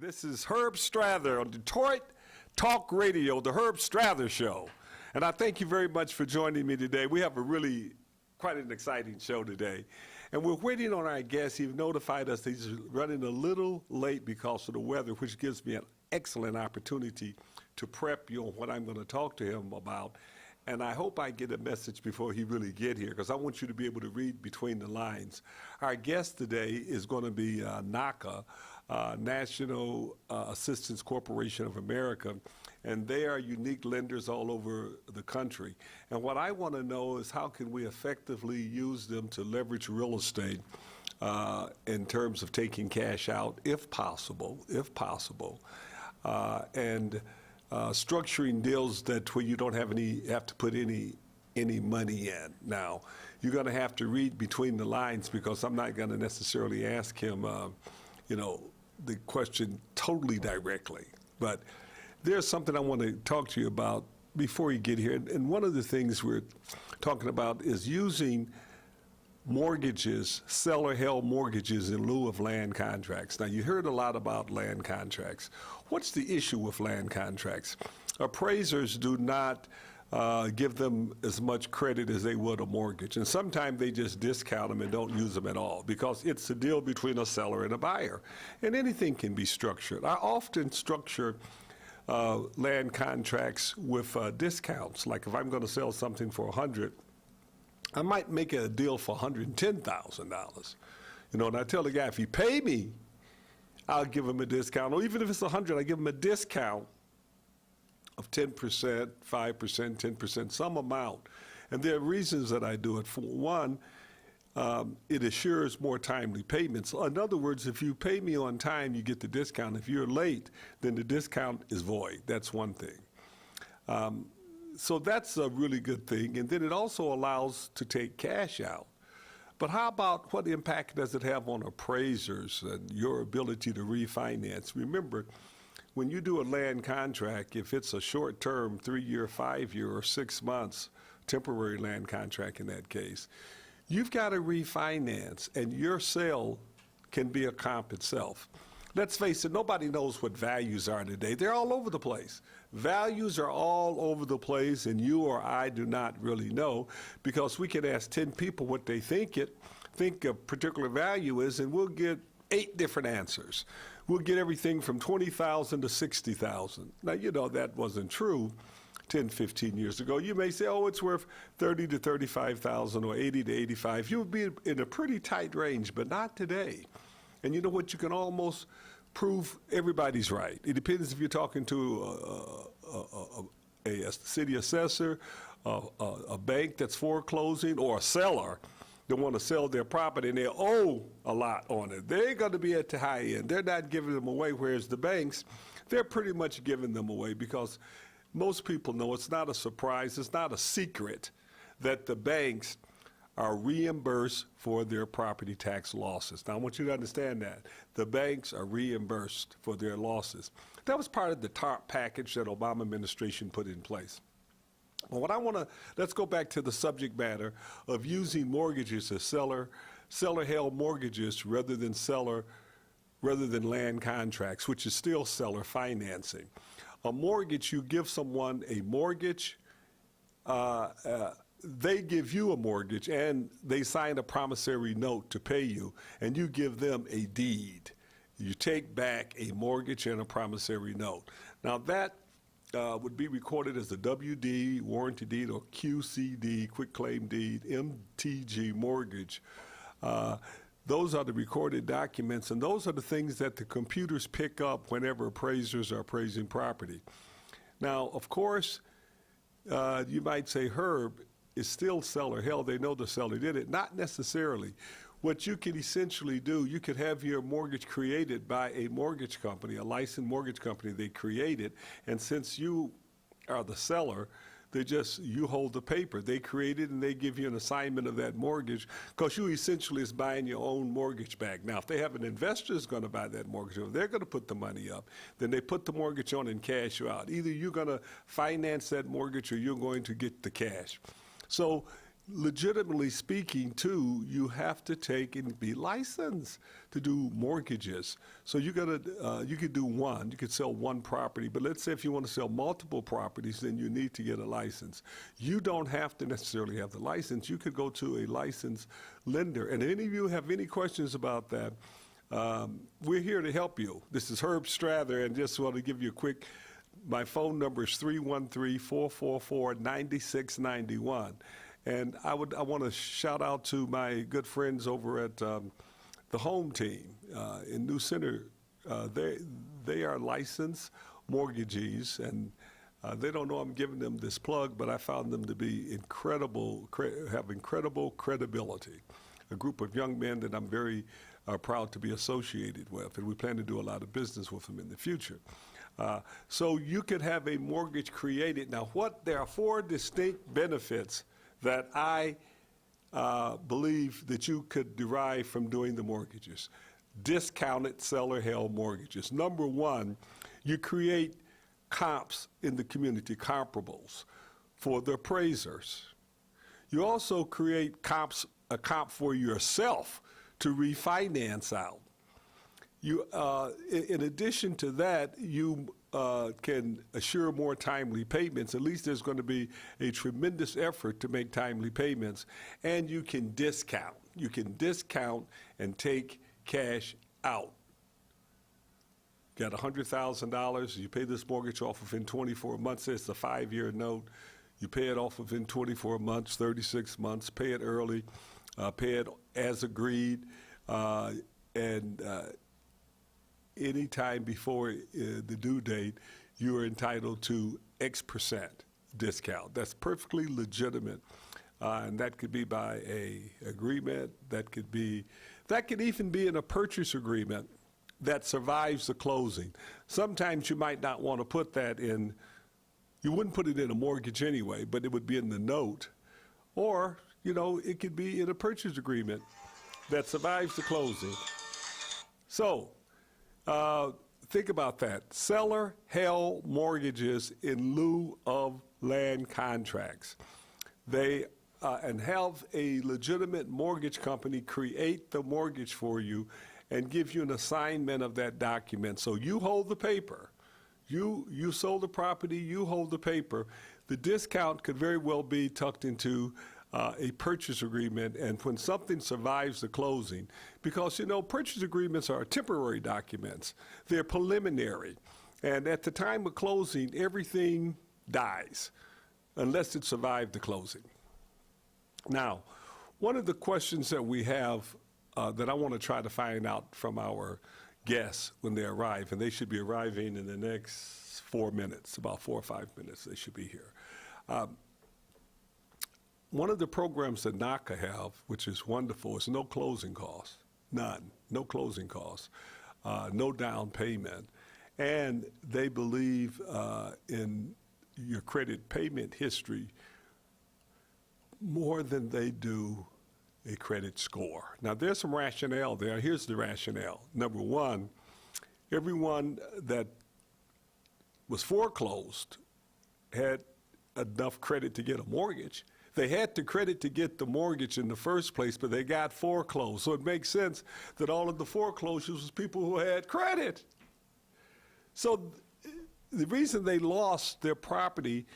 This is Herb Strather on Detroit Talk Radio, the Herb Strather Show. And I thank you very much for joining me today. We have quite an exciting show today. And we're waiting on our guest. He notified us that he's running a little late because of the weather, which gives me an excellent opportunity to prep you on what I'm going to talk to him about. And I hope I get a message before he really get here, because I want you to be able to read between the lines. Our guest today is going to be NACA, National Assistance Corporation of America, and they are unique lenders all over the country. And what I want to know is how can we effectively use them to leverage real estate in terms of taking cash out, if possible, and structuring deals that where you don't have to put any money in. Now, you're going to have to read between the lines, because I'm not going to necessarily ask him, the question totally directly. But there's something I want to talk to you about before you get here. And one of the things we're talking about is using mortgages, seller-held mortgages in lieu of land contracts. Now, you heard a lot about land contracts. What's the issue with land contracts? Appraisers do not give them as much credit as they would a mortgage. And sometimes they just discount them and don't use them at all, because it's a deal between a seller and a buyer. And anything can be structured. I often structure land contracts with discounts. Like if I'm going to sell something for $100,000, I might make a deal for $110,000. And I tell the guy, if he pay me, I'll give him a discount. Or even if it's $100,000, I give him a discount of 10%, 5%, 10%, some amount. And there are reasons that I do it. For one, it assures more timely payments. In other words, if you pay me on time, you get the discount. If you're late, then the discount is void. That's one thing. So that's a really good thing. And then it also allows to take cash out. But how about what impact does it have on appraisers and your ability to refinance? Remember, when you do a land contract, if it's a short-term, 3-year, 5-year, or 6 months, temporary land contract in that case, you've got to refinance, and your sale can be a comp itself. Let's face it, nobody knows what values are today. They're all over the place. Values are all over the place, and you or I do not really know, because we can ask 10 people what they think a particular value is, and we'll get 8 different answers. We'll get everything from $20,000 to $60,000. Now, that wasn't true 10, 15 years ago. You may say, oh, it's worth $30,000 to $35,000 or $80,000 to $85,000. You would be in a pretty tight range, but not today. And you know what? You can almost prove everybody's right. It depends if you're talking to a city assessor, a bank that's foreclosing, or a seller that want to sell their property and they owe a lot on it. They're going to be at the high end. They're not giving them away, whereas the banks, they're pretty much giving them away, because most people know it's not a surprise, it's not a secret that the banks are reimbursed for their property tax losses. Now, I want you to understand that. The banks are reimbursed for their losses. That was part of the TARP package that Obama administration put in place. Well, let's go back to the subject matter of using mortgages as seller-held mortgages rather than land contracts, which is still seller financing. A mortgage, you give someone a mortgage, they give you a mortgage, and they sign a promissory note to pay you, and you give them a deed. You take back a mortgage and a promissory note. Now, that would be recorded as a WD, warranty deed, or QCD, quick claim deed, MTG mortgage. Those are the recorded documents, and those are the things that the computers pick up whenever appraisers are appraising property. Now, of course, you might say, Herb, is still seller held. They know the seller did it. Not necessarily. What you can essentially do, you could have your mortgage created by a mortgage company, a licensed mortgage company. They create it, and since you are the seller, you hold the paper. They create it, and they give you an assignment of that mortgage, because you essentially is buying your own mortgage back. Now, if they have an investor who's going to buy that mortgage, they're going to put the money up, then they put the mortgage on and cash you out. Either you're going to finance that mortgage or you're going to get the cash. So legitimately speaking, too, you have to take and be licensed to do mortgages. So you could do one, you could sell one property, but let's say if you want to sell multiple properties, then you need to get a license. You don't have to necessarily have the license. You could go to a licensed lender. And if any of you have any questions about that, we're here to help you. This is Herb Strather, and just want to give you a quick, my phone number is 313-444-9691. And I want to shout out to my good friends over at the Home Team in New Center. They are licensed mortgagees, and they don't know I'm giving them this plug, but I found them to be incredible, have incredible credibility. A group of young men that I'm very proud to be associated with, and we plan to do a lot of business with them in the future. So you could have a mortgage created. Now, there are 4 distinct benefits that I believe that you could derive from doing the mortgages. Discounted seller-held mortgages. Number 1, you create comps in the community, comparables for the appraisers. You also create a comp for yourself to refinance out. You, in addition to that, you can assure more timely payments. At least there's going to be a tremendous effort to make timely payments. And you can discount. You can discount and take cash out. Got $100,000, you pay this mortgage off within 24 months. It's a 5-year note. You pay it off within 24 months, 36 months, pay it early, pay it as agreed, and any time before the due date, you are entitled to X% discount. That's perfectly legitimate, and that could be by a agreement. That could even be in a purchase agreement that survives the closing. Sometimes you might not want to put that in. You wouldn't put it in a mortgage anyway, but it would be in the note, or it could be in a purchase agreement that survives the closing. So. Think about that. Seller-held mortgages in lieu of land contracts. They and have a legitimate mortgage company create the mortgage for you and give you an assignment of that document. So you hold the paper. You sold the property, you hold the paper. The discount could very well be tucked into a purchase agreement, and when something survives the closing, because purchase agreements are temporary documents, they're preliminary, and at the time of closing, everything dies unless it survived the closing. Now, one of the questions that we have that I want to try to find out from our guests when they arrive, and they should be arriving in the next 4 minutes, about 4 or 5 minutes, they should be here. One of the programs that NACA have, which is wonderful, is no closing costs, none, no closing costs, no down payment, and they believe in your credit payment history more than they do a credit score. Now, there's some rationale there. Here's the rationale. Number 1, everyone that was foreclosed had enough credit to get a mortgage. They had the credit to get the mortgage in the first place, but they got foreclosed. So it makes sense that all of the foreclosures was people who had credit. So the reason they lost their property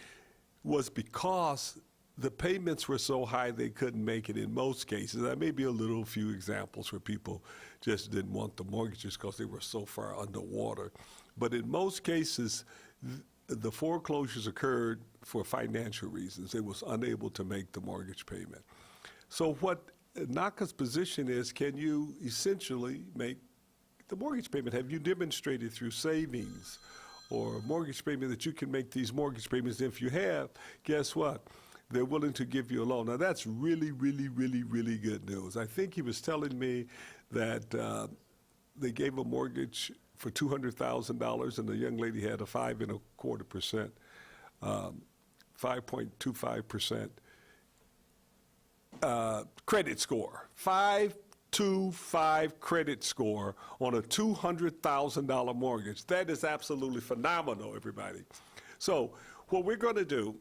was because the payments were so high they couldn't make it in most cases. There may be a few examples where people just didn't want the mortgages because they were so far underwater. But in most cases, the foreclosures occurred for financial reasons. They was unable to make the mortgage payment. So what NACA's position is, can you essentially make the mortgage payment? Have you demonstrated through savings or mortgage payment that you can make these mortgage payments? If you have, guess what? They're willing to give you a loan. Now, that's really, really, really, really good news. I think he was telling me that they gave a mortgage for $200,000, and the young lady had a 5.25%, 5.25% credit score. 525 credit score on a $200,000 mortgage. That is absolutely phenomenal, everybody. So what we're going to do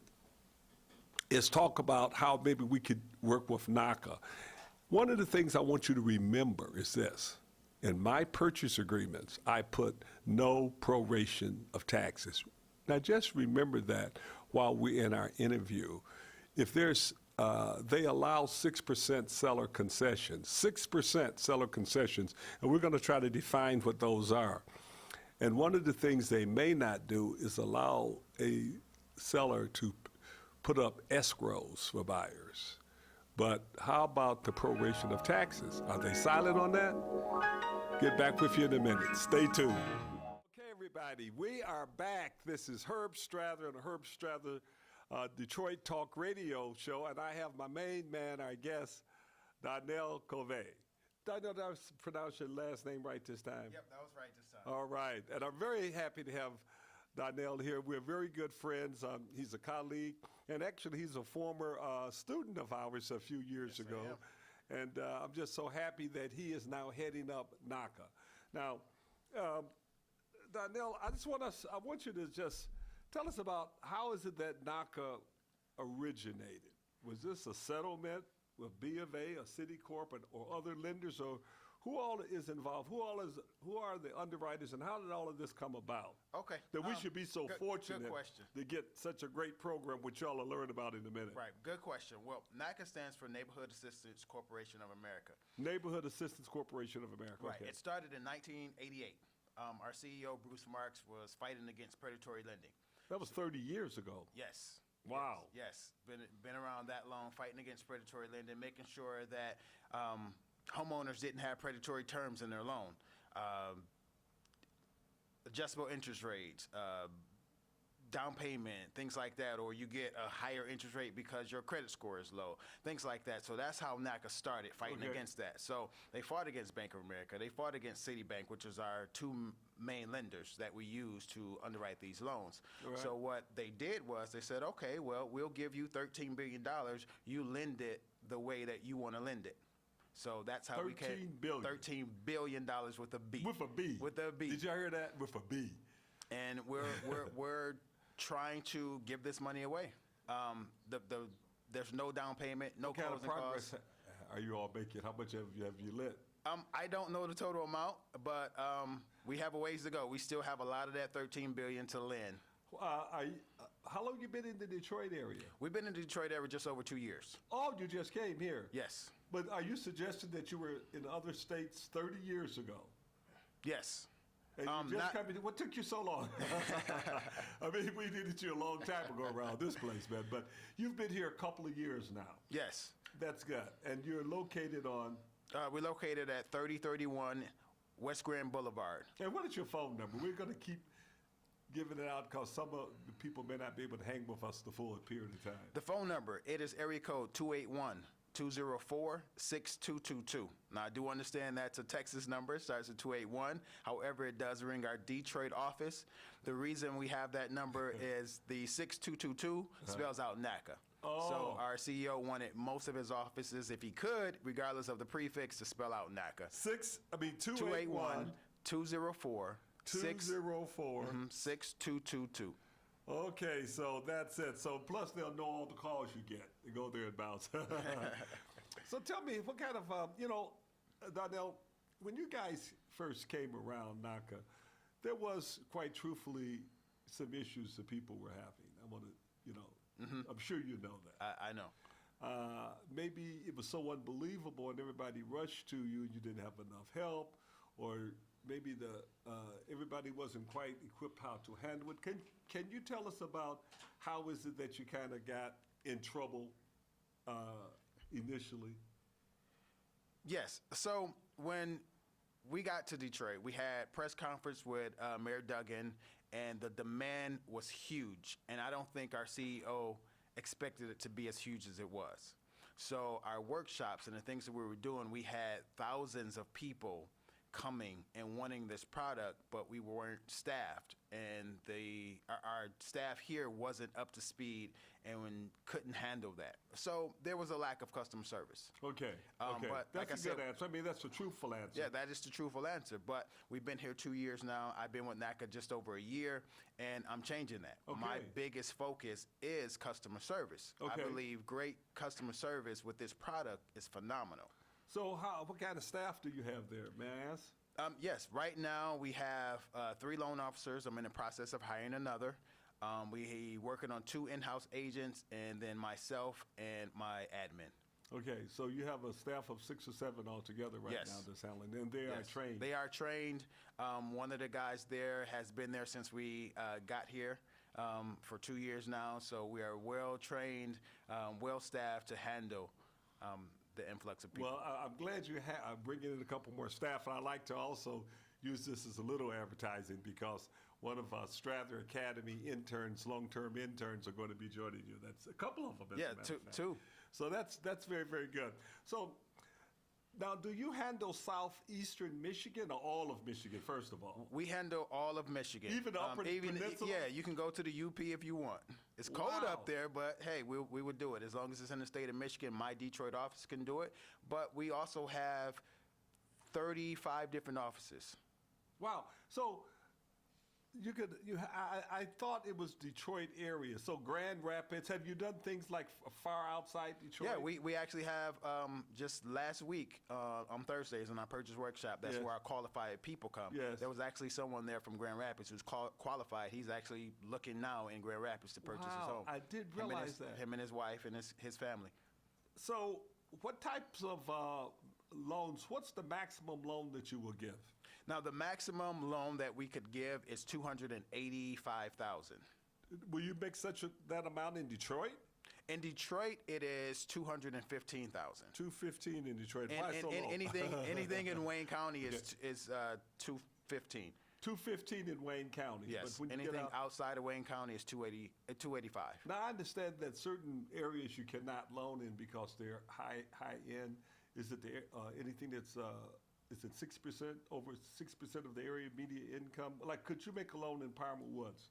is talk about how maybe we could work with NACA. One of the things I want you to remember is this. In my purchase agreements, I put no proration of taxes. Now, just remember that while we're in our interview. If there's, they allow 6% seller concessions, 6% seller concessions, and we're going to try to define what those are. And one of the things they may not do is allow a seller to put up escrows for buyers. But how about the proration of taxes? Are they silent on that? Get back with you in a minute. Stay tuned. Okay, everybody, we are back. This is Herb Strather and the Herb Strather Detroit Talk Radio Show, and I have my main man, our guest, Donnell Covey. Donnell, did I pronounce your last name right this time? Yep, that was right this time. All right, and I'm very happy to have Donnell here. We're very good friends. He's a colleague, and actually he's a former student of ours a few years ago. And I'm just so happy that he is now heading up NACA. Now, Donnell, I want you to just tell us about how is it that NACA originated? Was this a settlement with B of A, a Citicorp, or other lenders, or who all is involved? Who are the underwriters, and how did all of this come about? Okay. That we should be so fortunate to get such a great program, which y'all will learn about in a minute. Right. Good question. Well, NACA stands for Neighborhood Assistance Corporation of America. Neighborhood Assistance Corporation of America. Right. Okay. It started in 1988. Our CEO, Bruce Marks, was fighting against predatory lending. That was 30 years ago. Yes. Wow. Yes. Been around that long, fighting against predatory lending, making sure that homeowners didn't have predatory terms in their loan, adjustable interest rates, down payment, things like that, or you get a higher interest rate because your credit score is low, things like that. So that's how NACA started fighting against that. So they fought against Bank of America. They fought against Citibank, which is our two main lenders that we use to underwrite these loans. Right. So what they did was they said, okay, well, we'll give you $13 billion. You lend it the way that you want to lend it. So that's how we can $13 billion with a B. With a B. With a B. Did y'all hear that? With a B. And we're trying to give this money away. There's no down payment, no closing costs. What kind of progress are you all making? How much have you lent? I don't know the total amount, but we have a ways to go. We still have a lot of that $13 billion to lend. How long you been in the Detroit area? We've been in the Detroit area just over 2 years. Oh, you just came here? Yes. But are you suggesting that you were in other states 30 years ago? Yes. And you just what took you so long? I mean, we needed you a long time ago around this place, man. But you've been here a couple of years now. Yes. That's good. And you're located on? We're located at 3031 West Grand Boulevard. And what is your phone number? We're going to keep giving it out because some of the people may not be able to hang with us the full period of time. The phone number, it is area code 281-204-6222. Now, I do understand that's a Texas number. It starts at 281. However, it does ring our Detroit office. The reason we have that number is the 6222 spells out NACA. Oh. So our CEO wanted most of his offices, if he could, regardless of the prefix, to spell out NACA. 281 204 6222. Okay, so that's it. So plus they'll know all the calls you get. They go there and bounce. So tell me, what kind of, Donnell, when you guys first came around NACA, there was quite truthfully some issues that people were having. I want to, I'm sure you know that. I know. Maybe it was so unbelievable and everybody rushed to you and you didn't have enough help, or maybe everybody wasn't quite equipped how to handle it. Can you tell us about how is it that you kind of got in trouble initially? Yes. So when we got to Detroit, we had press conference with Mayor Duggan, and the demand was huge. And I don't think our CEO expected it to be as huge as it was. So our workshops and the things that we were doing, we had thousands of people coming and wanting this product, but we weren't staffed, and our staff here wasn't up to speed and couldn't handle that. So there was a lack of customer service. Okay. Okay. But That's like I a said, good answer. I mean, that's a truthful answer. yeah, that is the truthful answer. But we've been here 2 years now. I've been with NACA just over a year, and I'm changing that. Okay. My biggest focus is customer service. Okay. I believe great customer service with this product is phenomenal. So what kind of staff do you have there, may I ask? Yes, right now we have 3 loan officers. I'm in the process of hiring another. We working on 2 in-house agents, and then myself and my admin. Okay, so you have a staff of 6 or 7 altogether right Yes. now that's handling, and they are Yes, trained. They are trained. One of the guys there has been there since we got here for 2 years now. So we are well trained, well staffed to handle the influx of people. Well, I'm glad you are bringing in a couple more staff, and I'd like to also use this as a little advertising because one of our Strather Academy interns, long-term interns, are going to be joining you. That's a couple of them. As a matter of fact. Two. So that's very, very good. So now, do you handle southeastern Michigan or all of Michigan, first of all? We handle all of Michigan. Even the Upper Peninsula? Yeah, you can go to the UP if you want. It's cold Wow. up there, but hey, we would do it. As long as it's in the state of Michigan, my Detroit office can do it. But we also have 35 different offices. Wow. So I thought it was Detroit area. So Grand Rapids, have you done things like far outside Detroit? Yeah, we actually have, just last week on Thursdays in our purchase workshop, that's Yes. where our qualified people come. Yes. There was actually someone there from Grand Rapids who's qualified. He's actually looking now in Grand Rapids to purchase his Wow, home. I did realize that. Him and his wife and his family. So what types of loans, what's the maximum loan that you will give? Now, the maximum loan that we could give is $285,000. Will you make that amount in Detroit? In Detroit, it is $215,000. 215 in Detroit. And, Why so low? anything in Wayne County is $215. 215 in Wayne County. Yes. But when you Anything get out, outside of Wayne County is $285. now I understand that certain areas you cannot loan in because they're high end. Is it anything that's is it 6%, over 6% of the area median income? Like, could you make a loan in Parma Woods?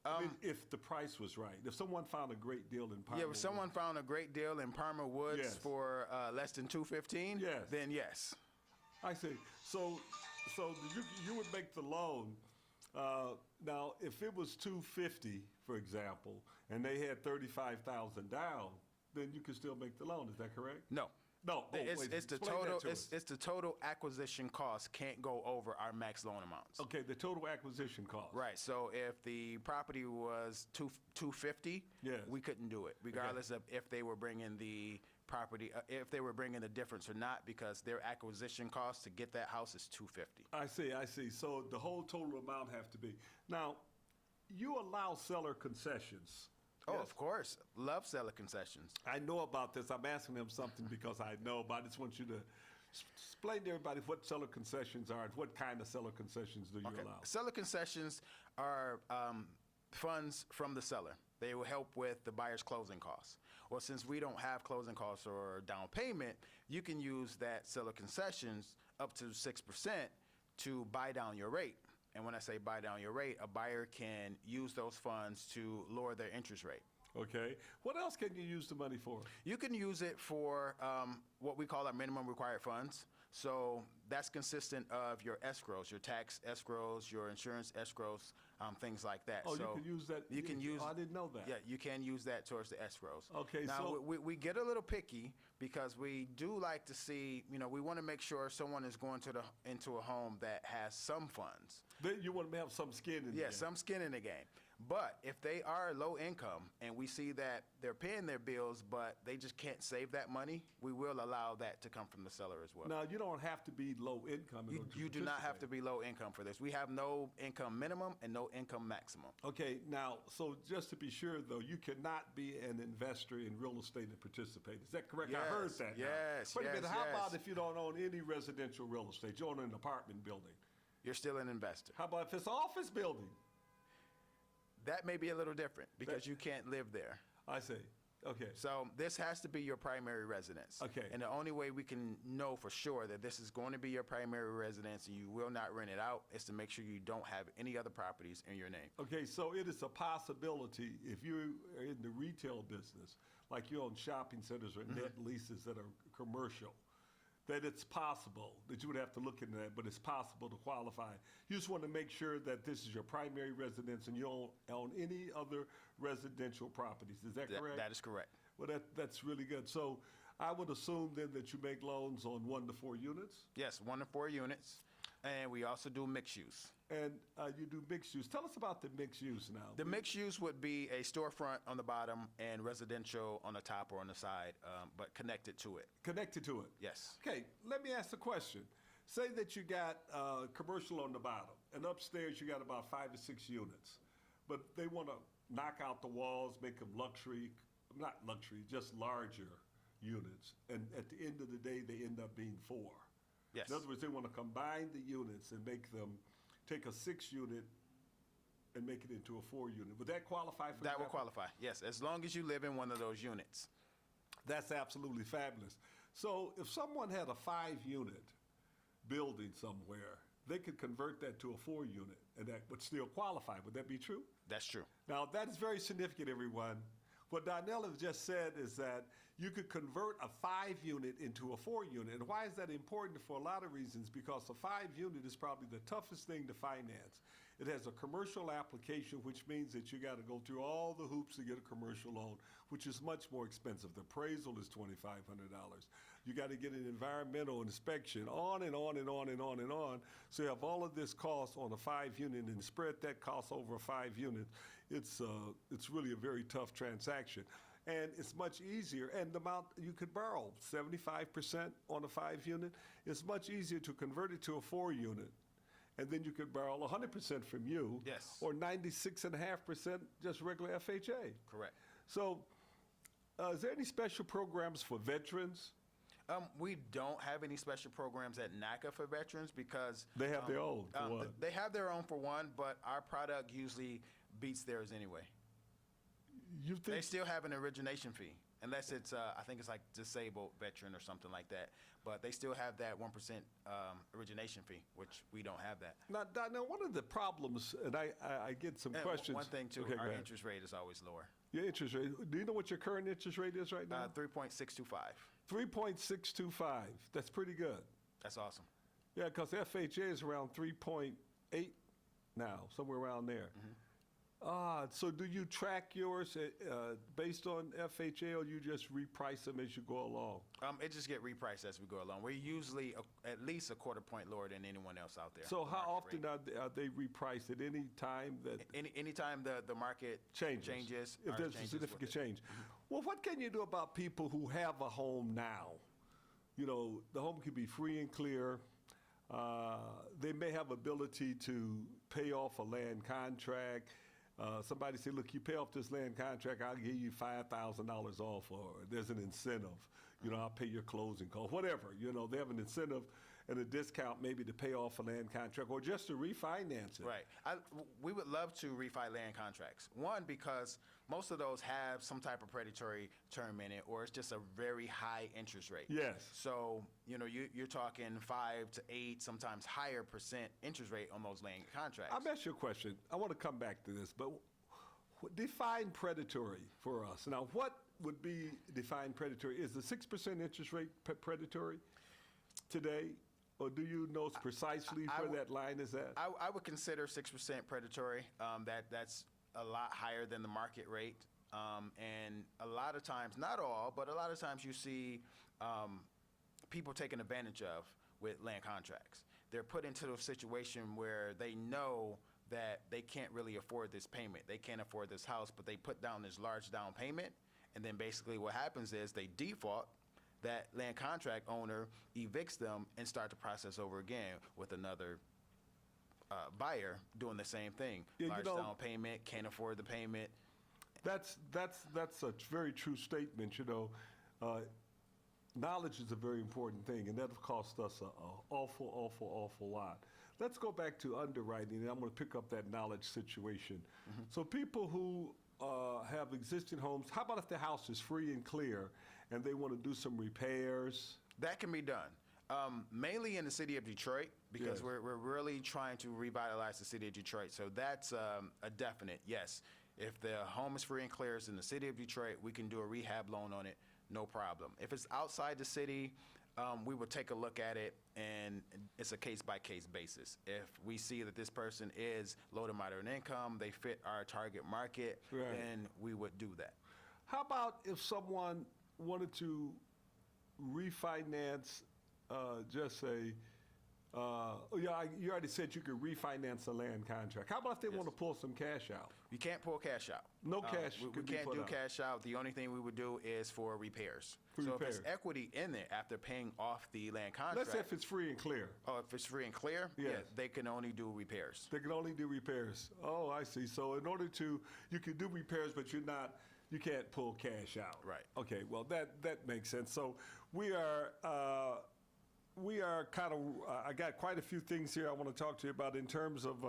I mean, if the price was right, if someone found a great deal in Parma Yeah, if someone found a great deal in Parma Woods Yes. for less than $215, Yes. then yes. I see. So you would make the loan. Now, if it was $250, for example, and they had $35,000 down, then you could still make the loan. Is that correct? No. No. Oh, It's wait, the explain total. that to us. It's the total acquisition cost can't go over our max loan amounts. Okay, the total acquisition cost. Right. So if the property was $250, Yes. we couldn't do it, regardless of if they were bringing the property, if they were bringing the difference or not, because their acquisition cost to get that house is $250. I see. So the whole total amount have to be. Now, you allow seller concessions. Oh, Yes. of course. Love seller concessions. I know about this. I'm asking them something because I know, but I just want you to explain to everybody what seller concessions are and what kind of seller concessions do you allow? Seller concessions are funds from the seller. They will help with the buyer's closing costs. Well, since we don't have closing costs or down payment, you can use that seller concessions up to 6% to buy down your rate. And when I say buy down your rate, a buyer can use those funds to lower their interest rate. Okay. What else can you use the money for? You can use it for what we call our minimum required funds. So that's consistent of your escrows, your tax escrows, your insurance escrows, things like that. Oh, so you can use that. You can use. Oh, I didn't know that. Yeah, you can use that towards the escrows. Okay, Now, so- we get a little picky because we do like to see, we want to make sure someone is going into a home that has some funds. Then you want to have some skin in Yeah, there. some skin in the game. But if they are low income and we see that they're paying their bills, but they just can't save that money, we will allow that to come from the seller as well. Now, you don't have to be low income. in order to You do not have to participate. be low income for this. We have no income minimum and no income maximum. Okay, now, so just to be sure, though, you cannot be an investor in real estate and participate. Is that correct? I heard Yes, that. now. yes, Wait a minute, yes, how yes. about if you don't own any residential real estate? You own an apartment building. You're still an investor. How about if it's an office building? That may be a little different because you can't live there. I see. Okay. So this has to be your primary residence. Okay. And the only way we can know for sure that this is going to be your primary residence and you will not rent it out is to make sure you don't have any other properties in your name. Okay, so it is a possibility if you are in the retail business, like you own shopping centers or net leases that are commercial, that it's possible that you would have to look into that, but it's possible to qualify. You just want to make sure that this is your primary residence and you don't own any other residential properties. Is that correct? That is correct. Well, that's really good. So I would assume then that you make loans on 1 to 4 units, Yes, 1 to 4 units. And we also do mixed use. and you do mixed use. Tell us about the mixed use now. The mixed use would be a storefront on the bottom and residential on the top or on the side, but connected to it. Connected to it. Yes. Okay, let me ask a question. Say that you got commercial on the bottom, and upstairs you got about 5 or 6 units, but they want to knock out the walls, make them luxury, not luxury, just larger units. And at the end of the day, they end up being 4. Yes. In other words, they want to combine the units and make them, take a 6-unit and make it into a 4-unit. Would that qualify for That will example? qualify, yes, as long as you live in one of those units. That's absolutely fabulous. So if someone had a 5-unit building somewhere, they could convert that to a 4-unit, and that would still qualify. Would that be true? That's true. Now, that is very significant, everyone. What Donnell has just said is that you could convert a 5-unit into a 4-unit. And why is that important? For a lot of reasons, because a 5-unit is probably the toughest thing to finance. It has a commercial application, which means that you got to go through all the hoops to get a commercial loan, which is much more expensive. The appraisal is $2,500. You got to get an environmental inspection, on and on and on and on and on. So you have all of this cost on a 5-unit and spread that cost over a 5-unit. It's really a very tough transaction. And it's much easier, and the amount you could borrow, 75% on a 5-unit, it's much easier to convert it to a 4-unit. And then you could borrow 100% from you. Yes. Or 96.5% just regular FHA. Correct. So is there any special programs for veterans? We don't have any special programs at NACA for veterans because They have their own, for one. They have their own for one, but our product usually beats theirs anyway. You They think? still have an origination fee, unless it's I think it's like disabled veteran or something like that. But they still have that 1% origination fee, which we don't have that. Now, one of the problems, and I get some And questions. one thing too, Okay, go our ahead. interest rate is always lower. Your interest rate. Do you know what your current interest rate is right now? 3.625. 3.625. That's pretty good. That's awesome. Yeah, because FHA is around 3.8 now, somewhere around there. So do you track yours based on FHA, or you just reprice them as you go along? It just get repriced as we go along. We're usually at least a quarter point lower than anyone else out there. So the how market often rate. are they repriced? At any time that Anytime the market changes, if ours there's a changes significant with it. change. Well, what can you do about people who have a home now? You know, the home can be free and clear. They may have ability to pay off a land contract. Somebody say, look, you pay off this land contract, I'll give you $5,000 off, or there's an incentive. You know, I'll pay your closing costs, whatever. You know, they have an incentive and a discount maybe to pay off a land contract or just to refinance it. Right. We would love to refi land contracts. One, because most of those have some type of predatory term in it, or it's just a very high interest rate. Yes. So, you know, you're talking 5 to 8, sometimes higher percent interest rate on those land contracts. I'll ask you a question. I want to come back to this, but define predatory for us. Now, what would be defined predatory? Is the 6% interest rate predatory today? Or do you know precisely where that line is at? I would consider 6% predatory. That's a lot higher than the market rate. And a lot of times, not all, but a lot of times you see people taken advantage of with land contracts. They're put into a situation where they know that they can't really afford this payment. They can't afford this house, but they put down this large down payment. And then basically what happens is they default. That land contract owner evicts them and start the process over again with another buyer doing the same thing. Yeah, Large down payment, can't afford the payment. That's a very true statement. You know, knowledge is a very important thing, and that cost us an awful lot. Let's go back to underwriting, and I'm going to pick up that knowledge situation. So people who have existing homes, how about if the house is free and clear and they want to do some repairs? That can be done. Mainly in the city of Detroit, because Yes. we're really trying to revitalize the city of Detroit. So that's a definite yes. If the home is free and clear, it's in the city of Detroit, we can do a rehab loan on it, no problem. If it's outside the city, we would take a look at it, and it's a case-by-case basis. If we see that this person is low to moderate income, they fit our target market, Right. then we would do that. How about if someone wanted to refinance, just say, you already said you could refinance a land contract. How about if they want to pull some cash out? You can't pull cash out. No cash We could be can't put do out. cash out. The only thing we would do is for repairs. For so repairs. if it's equity in there after paying off the land contract, Let's say if it's free and clear. if it's free and clear, yeah, Yes. they can only do repairs. They can only do repairs. Oh, I see. So in order to, you can do repairs, but you can't pull cash out. Right. Okay, well, that makes sense. So we are kind of, I got quite a few things here I want to talk to you about in terms of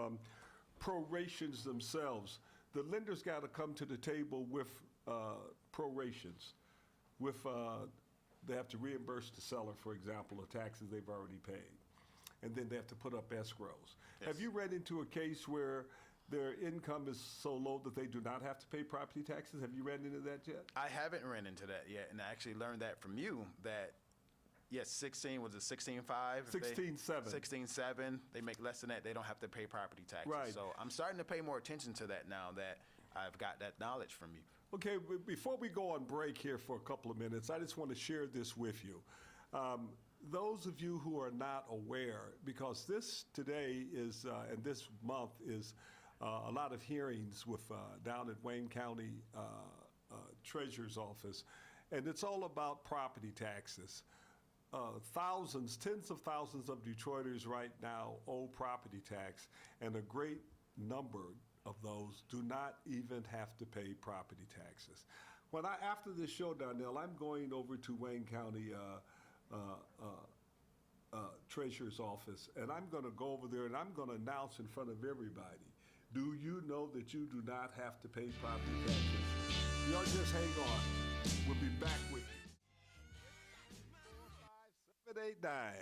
prorations themselves. The lenders got to come to the table with prorations. They have to reimburse the seller, for example, of taxes they've already paid. And then they have to put up escrows. Yes. Have you read into a case where their income is so low that they do not have to pay property taxes? Have you read into that yet? I haven't ran into that yet, and I actually learned that from you. That yes, 16 was it 16.5? 16.7. 16.7. They make less than that. They don't have to pay property taxes. Right. So I'm starting to pay more attention to that now that I've got that knowledge from you. Okay, before we go on break here for a couple of minutes, I just want to share this with you. Those of you who are not aware, because this today is, and this month is a lot of hearings with down at Wayne County Treasurer's Office, and it's all about property taxes. Thousands, tens of thousands of Detroiters right now owe property tax, and a great number of those do not even have to pay property taxes. After this show, Darnell, I'm going over to Wayne County Treasurer's Office, and I'm going to go over there and I'm going to announce in front of everybody, do you know that you do not have to pay property taxes? Y'all just hang on. We'll be back with you. 789.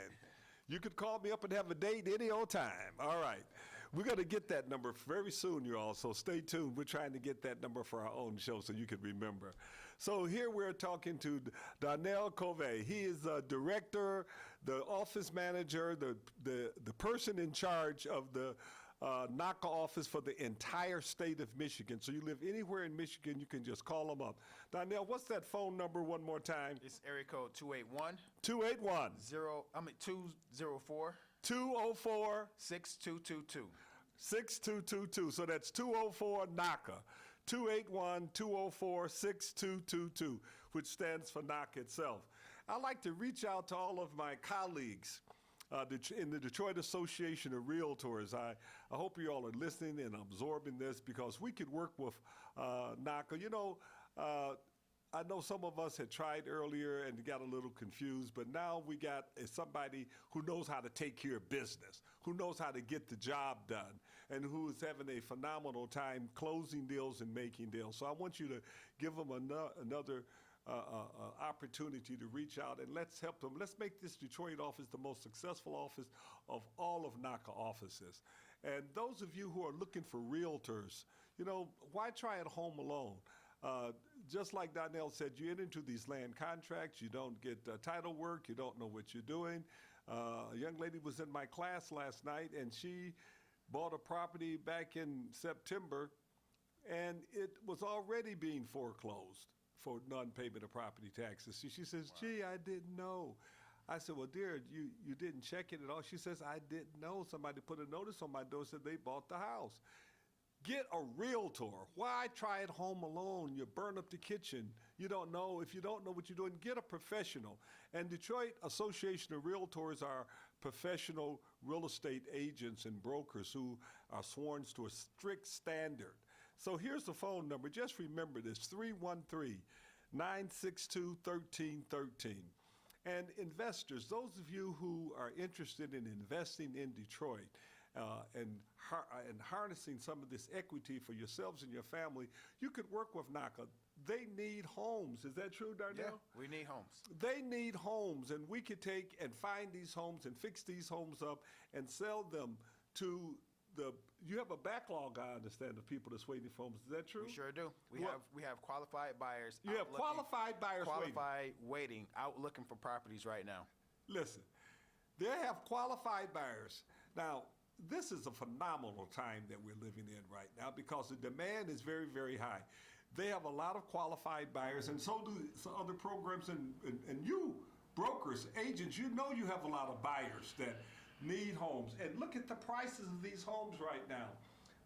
You could call me up and have a date any old time. All right. We're going to get that number very soon, you all, so stay tuned. We're trying to get that number for our own show so you can remember. So here we're talking to Darnell Covey. He is the director, the office manager, the person in charge of the NACA office for the entire state of Michigan. So you live anywhere in Michigan, you can just call them up. Darnell, what's that phone number one more time? It's area code 281 281 204 204 6222. 6222. So that's 204 NACA. 281-204-6222, which stands for NACA itself. I like to reach out to all of my colleagues in the Detroit Association of Realtors. I hope you all are listening and absorbing this because we could work with NACA. You know, I know some of us had tried earlier and got a little confused, but now we got somebody who knows how to take care of business, who knows how to get the job done, and who is having a phenomenal time closing deals and making deals. So I want you to give them another opportunity to reach out and let's help them. Let's make this Detroit office the most successful office of all of NACA offices. And those of you who are looking for realtors, you know, why try at home alone? Just like Darnell said, you enter into these land contracts, you don't get title work, you don't know what you're doing. A young lady was in my class last night and she bought a property back in September and it was already being foreclosed for non-payment of property taxes. She says, gee, I didn't know. I said, well, dear, you didn't check it at all. She says, I didn't know. Somebody put a notice on my door, said they bought the house. Get a realtor. Why try at home alone? You burn up the kitchen. You don't know. If you don't know what you're doing, get a professional. And Detroit Association of Realtors are professional real estate agents and brokers who are sworn to a strict standard. So here's the phone number. Just remember this, 313-962-1313. And investors, those of you who are interested in investing in Detroit, and harnessing some of this equity for yourselves and your family, you could work with NACA. They need homes. Is that true, Darnell? Yeah, we need homes. They need homes, and we could take and find these homes and fix these homes up and sell them to you have a backlog, I understand, of people that's waiting for homes. Is that true? We sure do. We have qualified buyers. You have qualified buyers waiting, out looking for properties right now. Listen, they have qualified buyers. Now, this is a phenomenal time that we're living in right now because the demand is very, very high. They have a lot of qualified buyers, and so do some other programs. And you, brokers, agents, you know you have a lot of buyers that need homes. And look at the prices of these homes right now.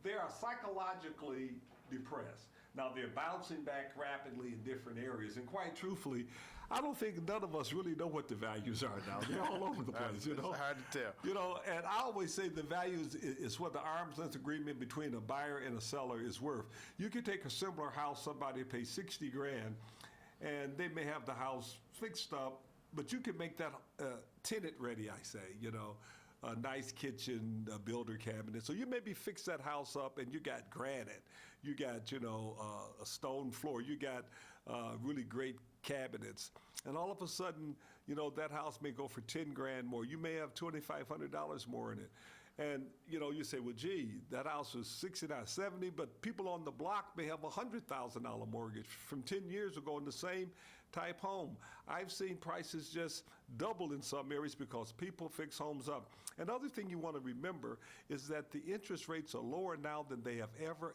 They are psychologically depressed. Now, they're bouncing back rapidly in different areas. And quite truthfully, I don't think none of us really know what the values are now. They're all over the place, you know. It's hard to tell. You know, and I always say the value is what the arm's length agreement between a buyer and a seller is worth. You could take a similar house, somebody pays 60 grand, and they may have the house fixed up, but you can make that tenant ready, I say, you know. A nice kitchen, a builder cabinet. So you maybe fix that house up and you got granite. You got, you know, a stone floor. You got really great cabinets. And all of a sudden, you know, that house may go for 10 grand more. You may have $2,500 more in it. And, you know, you say, well, gee, that house was 69, 70, but people on the block may have a $100,000 mortgage from 10 years ago in the same type home. I've seen prices just double in some areas because people fix homes up. Another thing you want to remember is that the interest rates are lower now than they have ever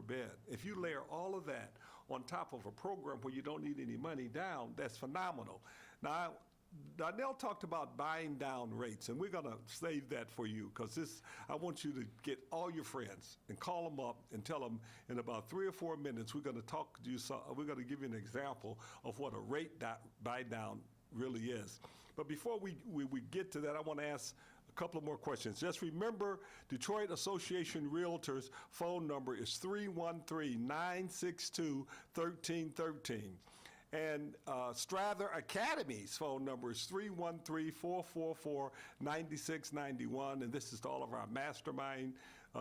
been. If you layer all of that on top of a program where you don't need any money down, that's phenomenal. Now, Darnell talked about buying down rates, and we're going to save that for you because I want you to get all your friends and call them up and tell them in about 3 or 4 minutes we're going to talk to you. We're going to give you an example of what a rate buy down really is. But before we get to that, I want to ask a couple of more questions. Just remember, Detroit Association Realtors phone number is 313-962-1313. And Strather Academy's phone number is 313-444-9691. And this is to all of our mastermind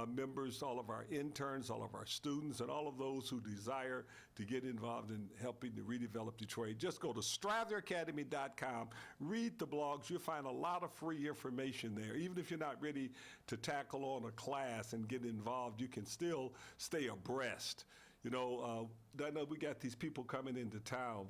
members, all of our interns, all of our students, and all of those who desire to get involved in helping to redevelop Detroit. Just go to stratheracademy.com, read the blogs. You'll find a lot of free information there. Even if you're not ready to tackle on a class and get involved, you can still stay abreast. You know, I know we got these people coming into town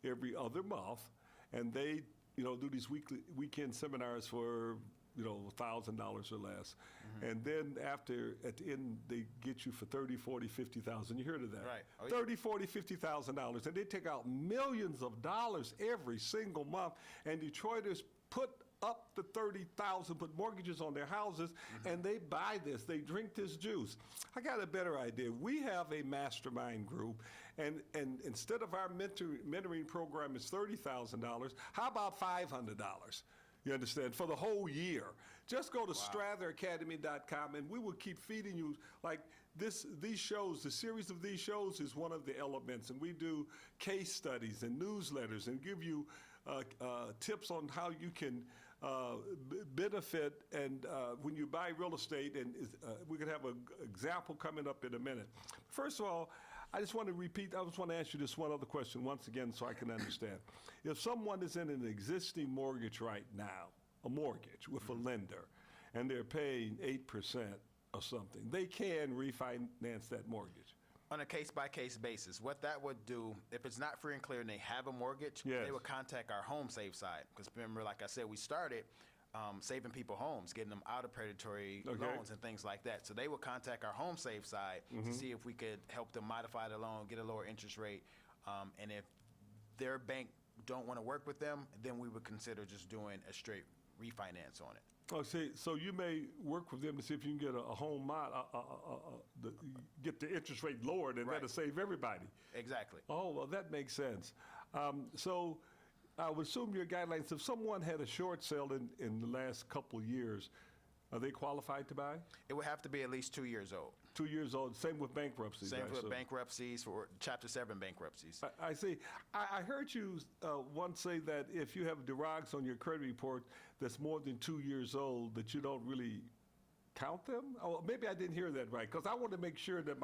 every other month, and they, you know, do these weekend seminars for, you know, $1,000 or less. Mm-hmm. And then at the end, they get you for $30,000, $40,000, $50,000. You heard of that? Right. Oh, $30,000, $40,000, $50,000. And they take out millions of dollars every single month. And Detroiters put up to $30,000, put mortgages on their houses, and they buy this. They drink this juice. I got a better idea. We have a mastermind group, and instead of our mentoring program is $30,000, how about $500? You understand? For the whole year. Just go to stratheracademy.com, and we will keep feeding you like these shows. The series of these shows is one of the elements, and we do case studies and newsletters and give you tips on how you can benefit and when you buy real estate, and we're going to have an example coming up in a minute. First of all, I just want to ask you this one other question once again so I can understand. If someone is in an existing mortgage right now, a mortgage with a lender, and they're paying 8% or something, they can refinance that mortgage. On a case-by-case basis, what that would do, if it's not free and clear and they have a mortgage, they would contact our home save side. Because remember, like I said, we started saving people homes, getting them out of predatory loans and things like that. So they would contact our home save side to see if we could help them modify the loan, get a lower interest rate. And if their bank don't want to work with them, then we would consider just doing a straight refinance on it. Oh, see, so you may work with them to see if you can get a home get the interest rate lowered, and that'll save everybody. Exactly. Oh, well, that makes sense. So I would assume your guidelines, if someone had a short sale in the last couple years, are they qualified to buy? It would have to be at least 2 years old. 2 years old. Same with bankruptcies. Same with bankruptcies, for Chapter 7 bankruptcies. I see. I heard you once say that if you have derogs on your credit report that's more than 2 years old, that you don't really count them? Oh, maybe I didn't hear that right, because I want to make sure that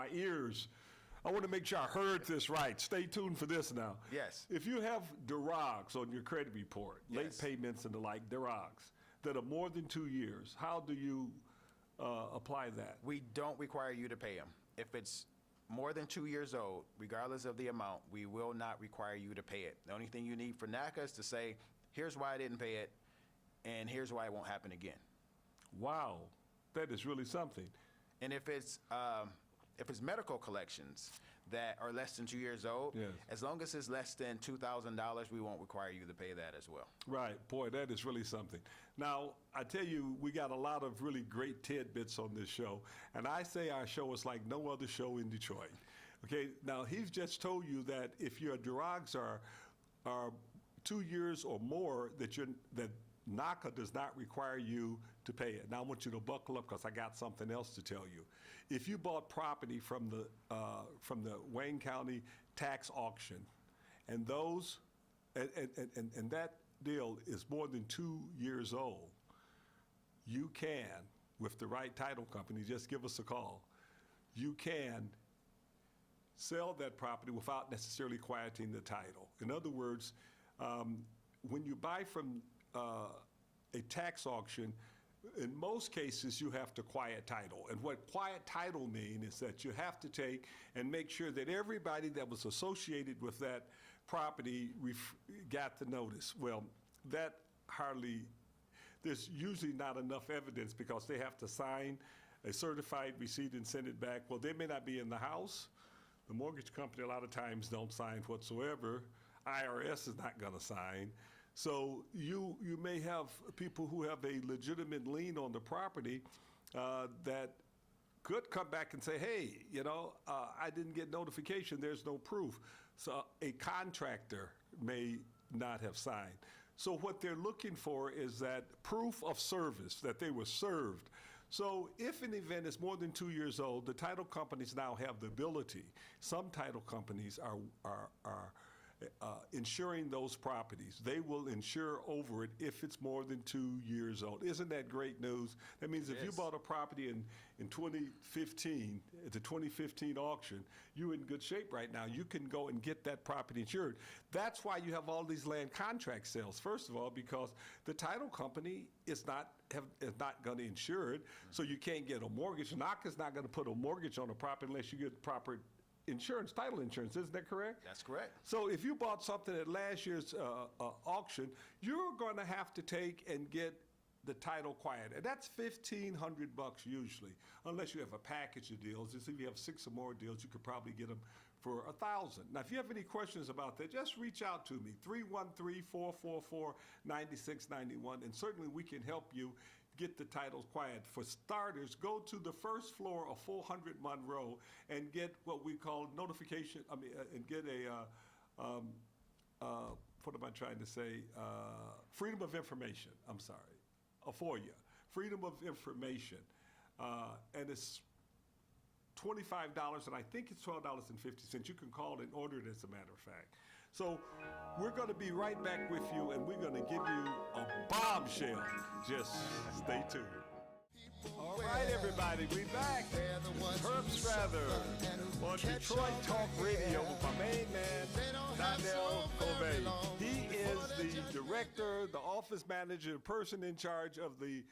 I want to make sure I heard this right. Stay tuned for this now. Yes. If you have derogs on your credit report, late Yes. payments and the like, derogs, that are more than 2 years, how do you apply that? We don't require you to pay them. If it's more than 2 years old, regardless of the amount, we will not require you to pay it. The only thing you need for NACA is to say, here's why I didn't pay it, and here's why it won't happen again. Wow, that is really something. And if it's medical collections that are less than 2 years old, Yes. as long as it's less than $2,000, we won't require you to pay that as well. Right, boy, that is really something. Now, I tell you, we got a lot of really great tidbits on this show, and I say our show is like no other show in Detroit. Okay, now he's just told you that if your derogs are 2 years or more, that NACA does not require you to pay it. Now I want you to buckle up, because I got something else to tell you. If you bought property from the Wayne County tax auction, and those and that deal is more than 2 years old, you can, with the right title company, just give us a call. You can sell that property without necessarily quieting the title. In other words, when you buy from a tax auction, in most cases, you have to quiet title. And what quiet title means is that you have to take and make sure that everybody that was associated with that property got the notice. Well, that there's usually not enough evidence, because they have to sign a certified receipt and send it back. Well, they may not be in the house. The mortgage company a lot of times don't sign whatsoever. IRS is not going to sign. So you may have people who have a legitimate lien on the property that could come back and say, hey, I didn't get notification, there's no proof. So a contractor may not have signed. So what they're looking for is that proof of service, that they were served. So if an event is more than 2 years old, the title companies now have the ability. Some title companies are insuring those properties. They will insure over it if it's more than 2 years old. Isn't that great news? That means if you bought a property in 2015, at the 2015 auction, you're in good shape right now. You can go and get that property insured. That's why you have all these land contract sales, first of all, because the title company is not going to insure it, so you can't get a mortgage. NACA's not going to put a mortgage on a property unless you get proper insurance, title insurance. Isn't that correct? That's correct. So if you bought something at last year's auction, you're going to have to take and get the title quiet. And that's $1,500 usually, unless you have a package of deals. If you have 6 or more deals, you could probably get them for $1,000. Now, if you have any questions about that, just reach out to me, 313-444-9691, and certainly we can help you get the titles quiet. For starters, go to the first floor of 400 Monroe and get what we call notification, and get a, what am I trying to say? Freedom of information, I'm sorry, a FOIA, Freedom of Information. And it's $25, and I think it's $12.50. You can call and order it, as a matter of fact. So we're going to be right back with you, and we're going to give you a bombshell. Just stay tuned. All right, everybody, we back. Herb Strather on Detroit Talk Radio with my main man, Donnell Covey. He is the director, the office manager, the person in charge of the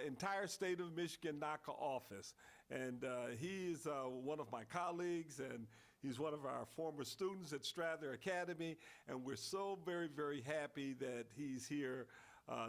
entire state of Michigan NACA office. And he's one of my colleagues, and he's one of our former students at Strather Academy, and we're so very, very happy that he's here.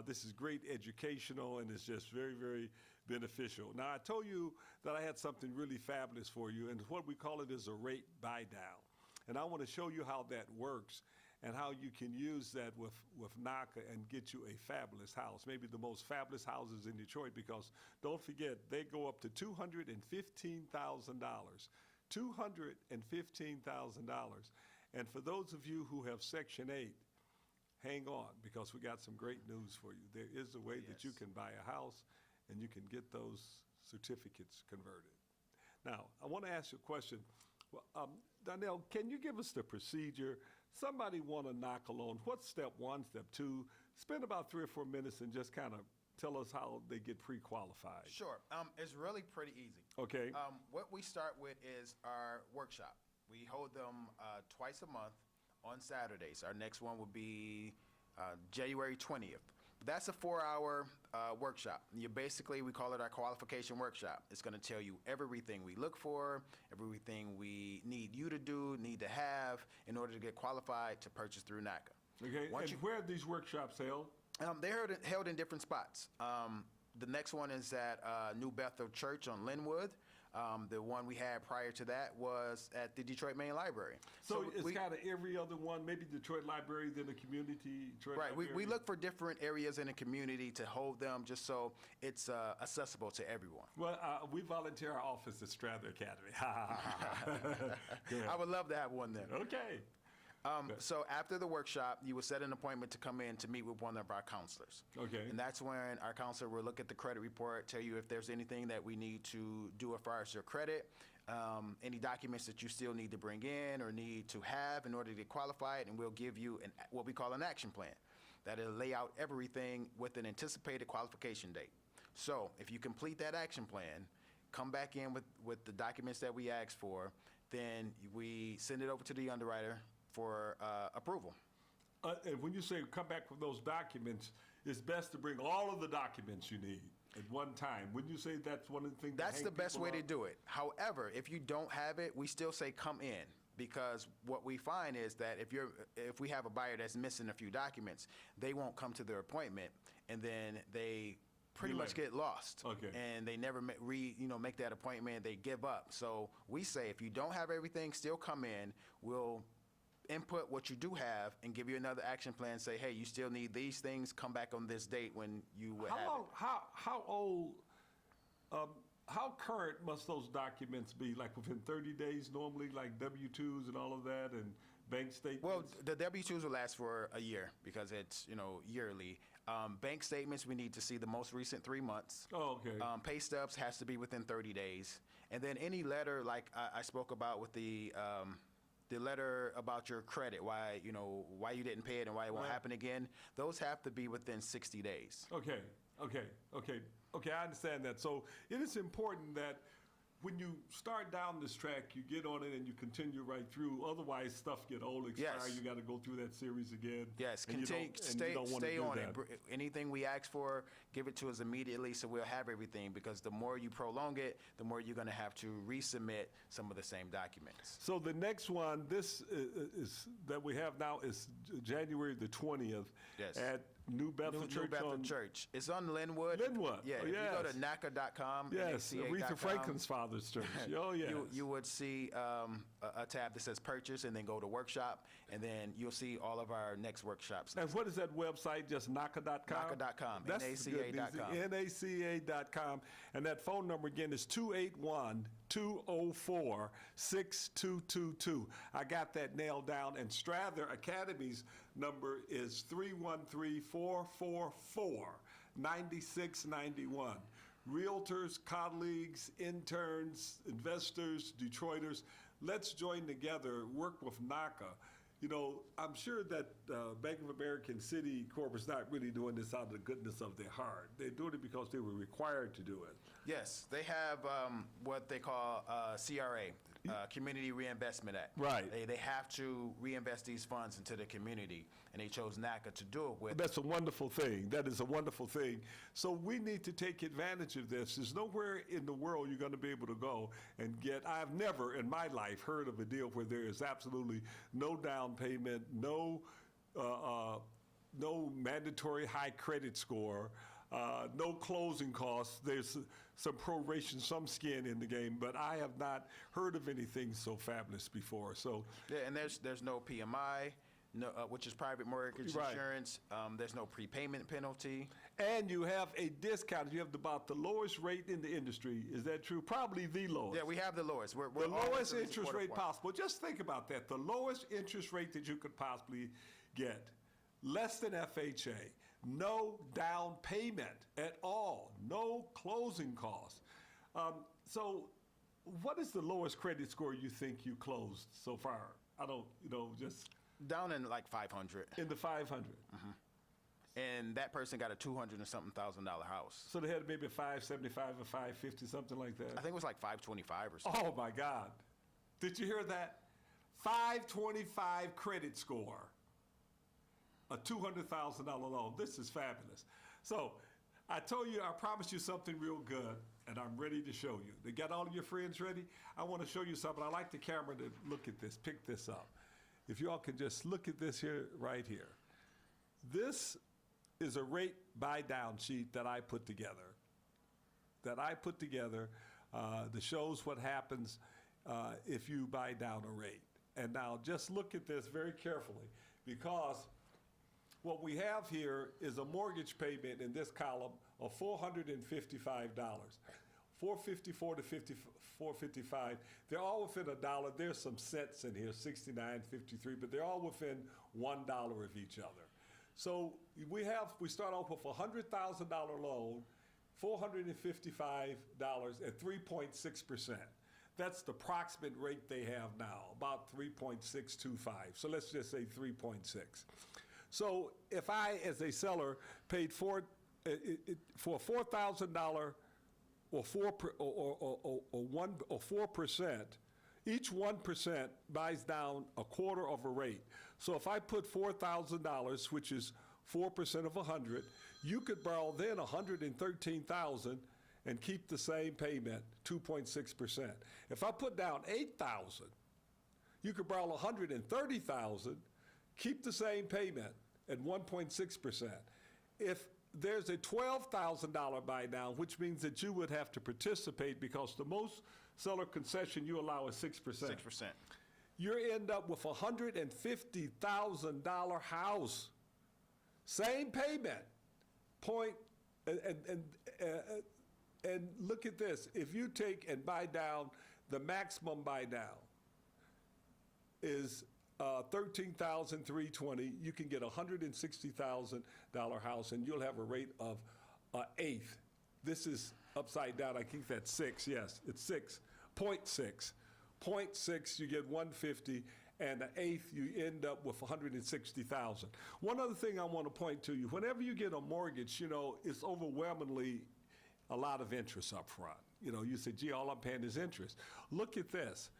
This is great educational, and it's just very, very beneficial. Now, I told you that I had something really fabulous for you, and what we call it is a rate buy down. And I want to show you how that works and how you can use that with NACA and get you a fabulous house, maybe the most fabulous houses in Detroit, because don't forget, they go up to $215,000. $215,000. And for those of you who have Section 8, hang on, because we got some great news for you. There is a way that you can buy a house and you can get those certificates converted. Now, I want to ask you a question. Well, Donnell, can you give us the procedure? Somebody want a NACA loan. What's step 1, step 2? Spend about 3 or 4 minutes and just kind of tell us how they get pre-qualified. Sure. It's really pretty easy. Okay. What we start with is our workshop. We hold them twice a month on Saturdays. Our next one will be January 20th. That's a 4-hour workshop. We call it our qualification workshop. It's going to tell you everything we look for, everything we need you to do, need to have in order to get qualified to purchase through NACA. Okay. And where are these workshops held? They're held in different spots. The next one is at New Bethel Church on Linwood. The one we had prior to that was at the Detroit Main Library. So it's kind of every other one, maybe Detroit Library, then the community. Detroit right. Library. We look for different areas in the community to hold them just so it's accessible to everyone. Well, we volunteer our office at Strather Academy. I would love to have one there. Okay. So after the workshop, you will set an appointment to come in to meet with one of our counselors. Okay. And that's when our counselor will look at the credit report, tell you if there's anything that we need to do as far as your credit, any documents that you still need to bring in or need to have in order to get qualified, and we'll give you what we call an action plan. That'll lay out everything with an anticipated qualification date. So if you complete that action plan, come back in with the documents that we asked for, then we send it over to the underwriter for approval. And when you say come back with those documents, it's best to bring all of the documents you need at one time. Wouldn't you say that's one of the things? That's the best way to do it. However, if you don't have it, we still say come in, because what we find is that if we have a buyer that's missing a few documents, they won't come to their appointment, and then they pretty much get lost. Okay. And they never make that appointment. They give up. So we say if you don't have everything, still come in. We'll input what you do have and give you another action plan. Say, hey, you still need these things. Come back on this date when you would have it. How old? How current must those documents be? Like within 30 days normally, like W-2s and all of that, and bank statements? Well, the W-2s will last for a year because it's yearly. Bank statements, we need to see the most recent 3 months. Oh, okay. Pay stubs has to be within 30 days. And then any letter like I spoke about with the letter about your credit, why you didn't pay it and why it won't happen again, those have to be within 60 days. Okay, I understand that. So it is important that when you start down this track, you get on it and you continue right through. Otherwise, stuff get old, expire. Yes. You got to go through that series again. Yes, and continue, stay on it. Anything we ask for, give it to us immediately so we'll have everything, because the more you prolong it, the more you're going to have to resubmit some of the same documents. So the next one, this is that we have now is January the 20th Yes. at New Bethel Church. New Bethel Church. It's on Linwood. Linwood. Yeah, Oh, if yes. you go to NACA.com. Yes, Aretha Franklin's father's church. Oh, yes. You would see a tab that says purchase, and then go to workshop, and then you'll see all of our next workshops. And what is that website? Just NACA.com? NACA.com, That's NACA.com. NACA.com. And that phone number again is 281-204-6222. I got that nailed down. And Strather Academy's number is 313-444-9691. Realtors, colleagues, interns, investors, Detroiters, let's join together, work with NACA. I'm sure that Bank of America and Citicorp is not really doing this out of the goodness of their heart. They're doing it because they were required to do it. Yes, they have what they call CRA, Community Reinvestment Act. Right. They have to reinvest these funds into the community, and they chose NACA to do it with. That's a wonderful thing. That is a wonderful thing. So we need to take advantage of this. There's nowhere in the world you're going to be able to go and get. I've never in my life heard of a deal where there is absolutely no down payment, no mandatory high credit score, no closing costs. There's some proration, some skin in the game, but I have not heard of anything so fabulous before. So yeah, and there's no PMI, which is private mortgage insurance. There's no prepayment penalty. And you have a discount. You have about the lowest rate in the industry. Is that true? Probably the lowest. Yeah, we have the lowest. We're the lowest always interest rate possible. Just think about that. The lowest interest rate that you could possibly get. Less than FHA. No down payment at all. No closing costs. So what is the lowest credit score you think you closed so far? I don't, just... Down in like 500. In the 500. and that person got a $200,000 and something house. So they had maybe 575 or 550, something like that. I think it was like 525 or something. Oh my God. Did you hear that? 525 credit score. A $200,000 loan. This is fabulous. So I told you, I promised you something real good, and I'm ready to show you. They got all of your friends ready? I want to show you something. I like the camera to look at this, pick this up. If you all can just look at this here, right here. This is a rate buy-down sheet that I put together. That shows what happens if you buy down a rate. And now just look at this very carefully, because what we have here is a mortgage payment in this column of $455. 454 to 455. They're all within $1. There's some cents in here, 69.53, but they're all within $1 of each other. So we start off with a $100,000 loan, $455 at 3.6%. That's the approximate rate they have now, about 3.625. So let's just say 3.6. So if I, as a seller, paid for $4,000 or 4%, each 1% buys down a quarter of a rate. So if I put $4,000, which is 4% of 100, you could borrow then $113,000 and keep the same payment, 2.6%. If I put down $8,000, you could borrow $130,000, keep the same payment at 1.6%. If there's a $12,000 buy down, which means that you would have to participate, because the most seller concession you allow is 6%. 6%. You end up with a $150,000 house. Same payment. And look at this. If you take and buy down, the maximum buy down is $13,320. You can get a $160,000 house, and you'll have a rate of 1/8. This is upside down. I think that's 6. Yes, it's 6.6. 0.6, you get 150, and 1/8, you end up with 160,000. One other thing I want to point to you: whenever you get a mortgage, it's overwhelmingly a lot of interest up front. You say, gee, all I'm paying is interest. Look at this.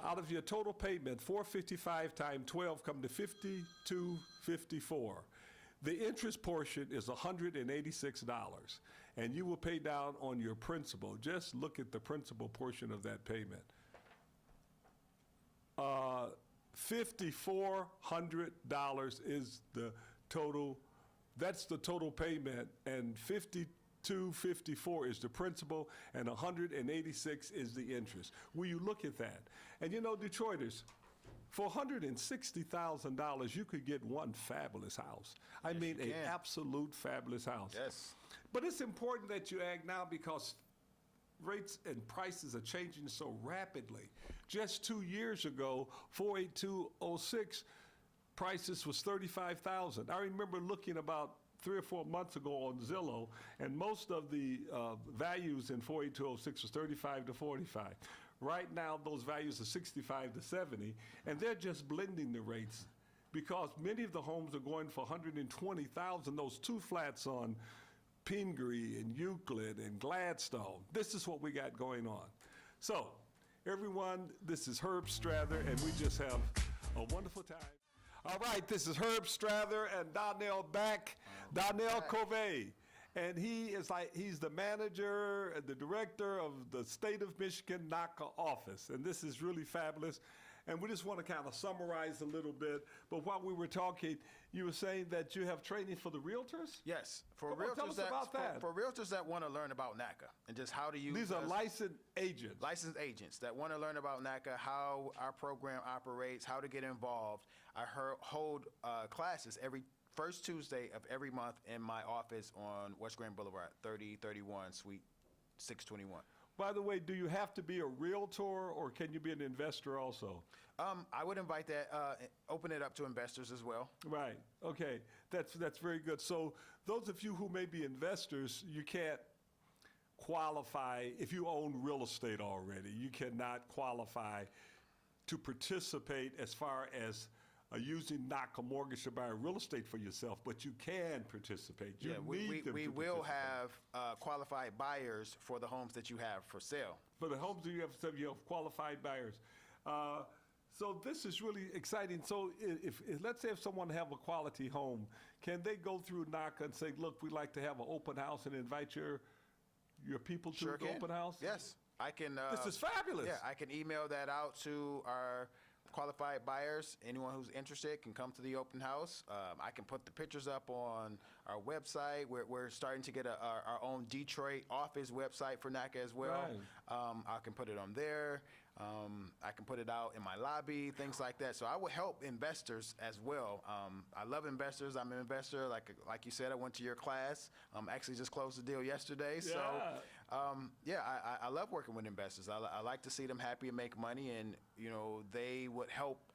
Out of your total payment, 455 times 12 come to 5254. The interest portion is $186, and you will pay down on your principal. Just look at the principal portion of that payment. $5,400 is the total. That's the total payment, and $5,254 is the principal, and $186 is the interest. Will you look at that? And Detroiters, for $160,000, you could get one fabulous house. I mean, an absolute fabulous house. Yes. But it's important that you act now, because rates and prices are changing so rapidly. Just 2 years ago, 48206 prices was $35,000. I remember looking about 3 or 4 months ago on Zillow, and most of the values in 48206 was 35 to 45. Right now, those values are 65 to 70, and they're just blending the rates, because many of the homes are going for 120,000. Those 2 flats on Pingree and Euclid and Gladstone. This is what we got going on. So, everyone, this is Herb Strather, and we just have a wonderful time. All right, this is Herb Strather and Donnell Back, Donnell Covey. And he's the manager and the director of the State of Michigan NACA office. And this is really fabulous. And we just want to kind of summarize a little bit. But while we were talking, you were saying that you have training for the realtors? Yes. Tell us about that. For realtors that want to learn about NACA and just how to use. These are licensed agents. Licensed agents that want to learn about NACA, how our program operates, how to get involved. I hold classes every first Tuesday of every month in my office on West Grand Boulevard, 3031 Suite 621. By the way, do you have to be a realtor, or can you be an investor also? I would invite that, open it up to investors as well. Right. Okay. That's very good. So those of you who may be investors, you can't qualify if you own real estate already. You cannot qualify to participate as far as using NACA mortgage to buy real estate for yourself, but you can participate. You need them we to will participate. have qualified buyers for the homes that you have for sale. For the homes that you have qualified buyers. So this is really exciting. So if let's say if someone have a quality home, can they go through NACA and say, look, we'd like to have an open house and invite your people to Sure the can. open house? Yes, I can. This is fabulous. Yeah, I can email that out to our qualified buyers. Anyone who's interested can come to the open house. I can put the pictures up on our website. We're starting to get our own Detroit office website for NACA as well. Right. I can put it on there. I can put it out in my lobby, things like that. So I will help investors as well. I love investors. I'm an investor. Like you said, I went to your class. Actually just closed the deal yesterday. So I love working with investors. I like to see them happy and make money, and they would help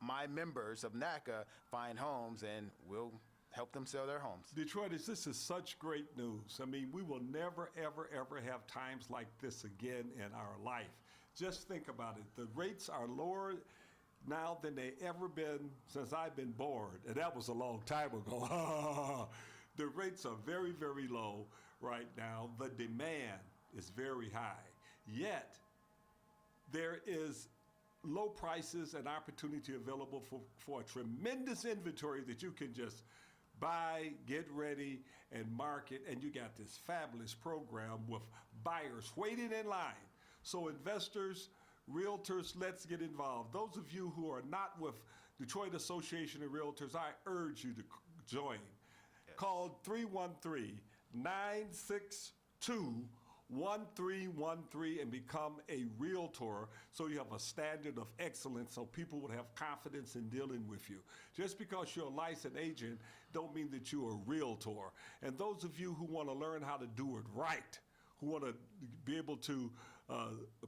my members of NACA find homes, and we'll help them sell their homes. Detroit, this is such great news. I mean, we will never, ever, ever have times like this again in our life. Just think about it. The rates are lower now than they ever been since I've been born, and that was a long time ago. The rates are very, very low right now. The demand is very high. Yet, there is low prices and opportunity available for a tremendous inventory that you can just buy, get ready, and market, and you got this fabulous program with buyers waiting in line. So investors, realtors, let's get involved. Those of you who are not with Detroit Association of Realtors, I urge you to join. Yes. Call 313-962-1313 and become a realtor, so you have a standard of excellence, so people would have confidence in dealing with you. Just because you're a licensed agent don't mean that you're a realtor. And those of you who want to learn how to do it right, who want to be able to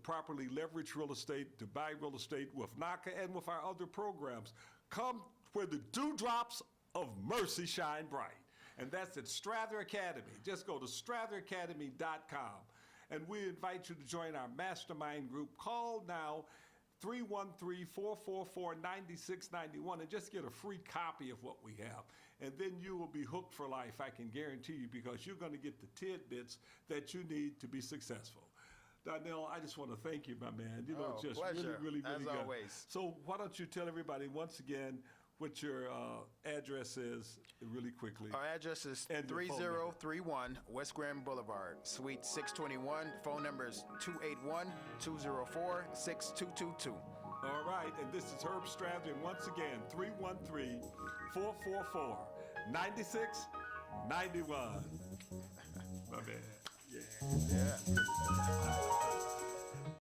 properly leverage real estate, to buy real estate with NACA and with our other programs, come where the dewdrops of mercy shine bright. And that's at Strather Academy. Just go to stratheracademy.com. And we invite you to join our mastermind group. Call now, 313-444-9691, and just get a free copy of what we have. And then you will be hooked for life, I can guarantee you, because you're going to get the tidbits that you need to be successful. Donnell, I just want to thank you, my man. Just pleasure. really As good. always. So why don't you tell everybody once again what your address is really quickly. Our address is And your phone 3031 West Grand Boulevard, Suite 621. Phone number is 281-204-6222. All right, and this is Herb Strather, and once again, 313-444-9691. My man. Yeah.